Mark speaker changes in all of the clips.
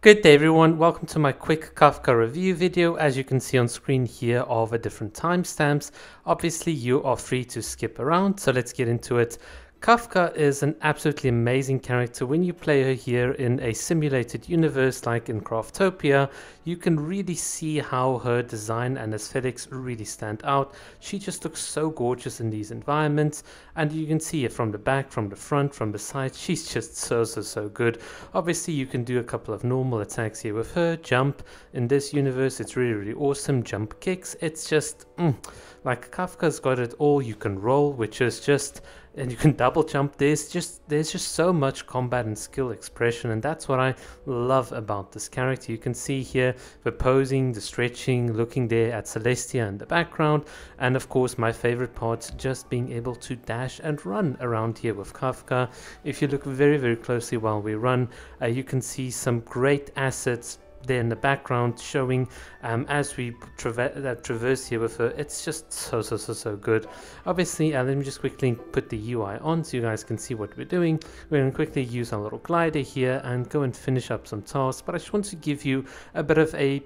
Speaker 1: Good day everyone, welcome to my quick Kafka review video. As you can see on screen here are the different timestamps. Obviously you are free to skip around, so let's get into it. Kafka is an absolutely amazing character. When you play her here in a simulated universe like in Craftopia, you can really see how her design and aesthetics really stand out. She just looks so gorgeous in these environments, and you can see it from the back, from the front, from the side. She's just so good. Obviously you can do a couple of normal attacks here with her. Jump in this universe, it's really awesome. Jump kicks, it's just like Kafka's got it all. You can roll, which is just, and you can double jump. There's just so much combat and skill expression, and that's what I love about this character. You can see here the posing, the stretching, looking there at Celestia in the background, and of course my favorite part, just being able to dash and run around here with Kafka. If you look very closely while we run, you can see some great assets there in the background showing as we traverse here with her. It's just so good. Obviously let me just quickly put the UI on so you guys can see what we're doing. We're going to quickly use our little glider here and go and finish up some tasks, but I just want to give you a bit of a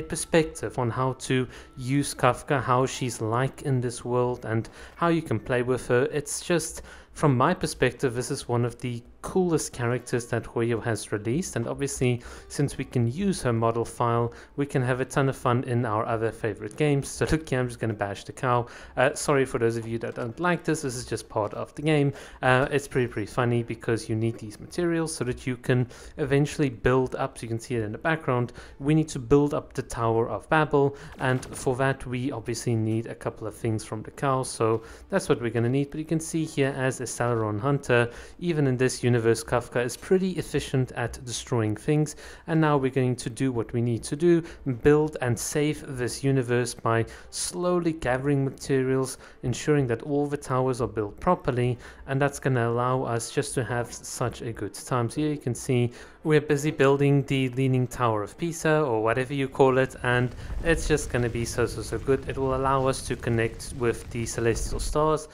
Speaker 1: perspective on how to use Kafka, how she's like in this world and how you can play with her. It's just, from my perspective, this is one of the coolest characters that Hoyo has released, and obviously since we can use her model file, we can have a ton of fun in our other favorite games. So look here, I'm just going to bash the cow. Sorry for those of you that don't like this is just part of the game. It's pretty funny because you need these materials so that you can eventually build up. So you can see it in the background. We need to build up the Tower of Babel, and for that we obviously need a couple of things from the cow, so that's what we're going to need. But you can see here, as a Salaron hunter, even in this universe, Kafka is pretty efficient at destroying things, and now we're going to do what we need to do, build and save this universe by slowly gathering materials, ensuring that all the towers are built properly, and that's going to allow us just to have such a good time. So here you can see we're busy building the Leaning Tower of Pisa, or whatever you call it, and it's just going to be so good. It will allow us to connect with the celestial stars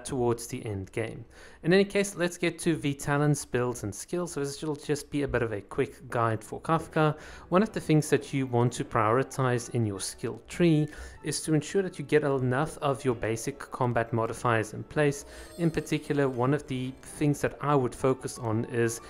Speaker 1: towards the end game. In any case, let's get to the talents, builds and skills. So this will just be a bit of a quick guide for Kafka. One of the things that you want to prioritize in your skill tree is to ensure that you get enough of your basic combat modifiers in place. In particular, one of the things that I would focus on is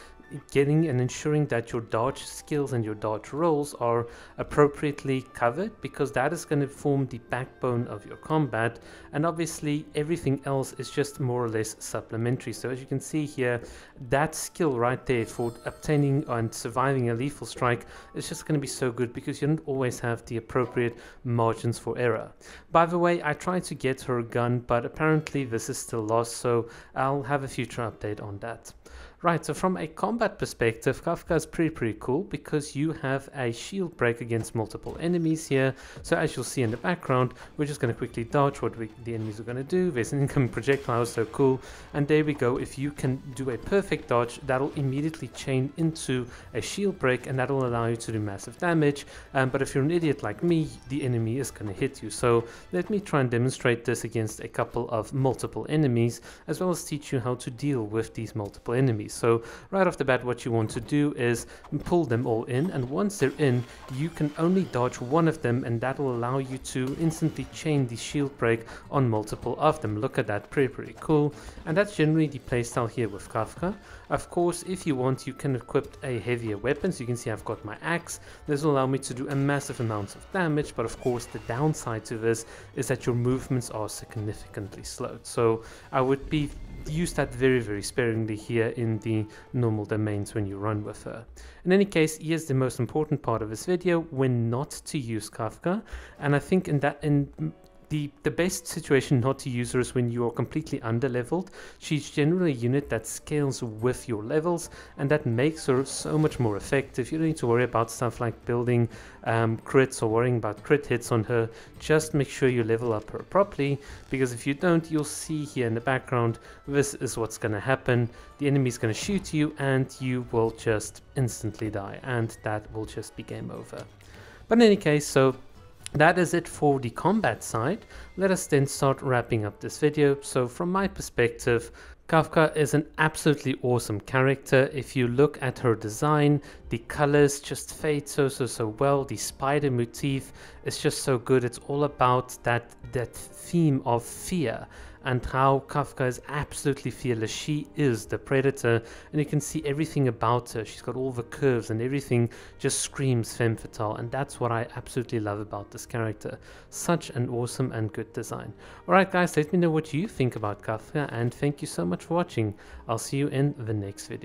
Speaker 1: getting and ensuring that your dodge skills and your dodge rolls are appropriately covered, because that is going to form the backbone of your combat, and obviously everything else is just more or less supplementary. So as you can see here, that skill right there for obtaining and surviving a lethal strike is just going to be so good, because you don't always have the appropriate margins for error. By the way, I tried to get her gun, but apparently this is still lost, so I'll have a future update on that. Right, so from a combat perspective, Kafka is pretty cool, because you have a shield break against multiple enemies here. So as you'll see in the background, we're just going to quickly dodge what the enemies are going to do. There's an incoming projectile, so cool. And there we go. If you can do a perfect dodge, that'll immediately chain into a shield break, and that'll allow you to do massive damage. But if you're an idiot like me, the enemy is going to hit you. So let me try and demonstrate this against a couple of multiple enemies, as well as teach you how to deal with these multiple enemies. So right off the bat, what you want to do is pull them all in, and once they're in, you can only dodge one of them, and that will allow you to instantly chain the shield break on multiple of them. Look at that, pretty cool. And that's generally the playstyle here with Kafka. Of course, if you want, you can equip a heavier weapon. So you can see I've got my axe. This will allow me to do a massive amount of damage, but of course the downside to this is that your movements are significantly slowed. So I would use that very sparingly here in the normal domains when you run with her. In any case, here's the most important part of this video: when not to use Kafka. And I think the best situation not to use her is when you are completely under-leveled. She's generally a unit that scales with your levels, and that makes her so much more effective. You don't need to worry about stuff like building crits or worrying about crit hits on her. Just make sure you level up her properly, because if you don't, you'll see here in the background, this is what's going to happen. The enemy's going to shoot you, and you will just instantly die, and that will just be game over. But in any case, so that is it for the combat side. Let us then start wrapping up this video. So from my perspective, Kafka is an absolutely awesome character. If you look at her design, the colors just fade so well. The spider motif is just so good. It's all about that theme of fear and how Kafka is absolutely fearless. She is the predator, and you can see everything about her. She's got all the curves and everything just screams femme fatale, and that's what I absolutely love about this character. Such an awesome and good design. Alright guys, let me know what you think about Kafka, and thank you so much for watching. I'll see you in the next video.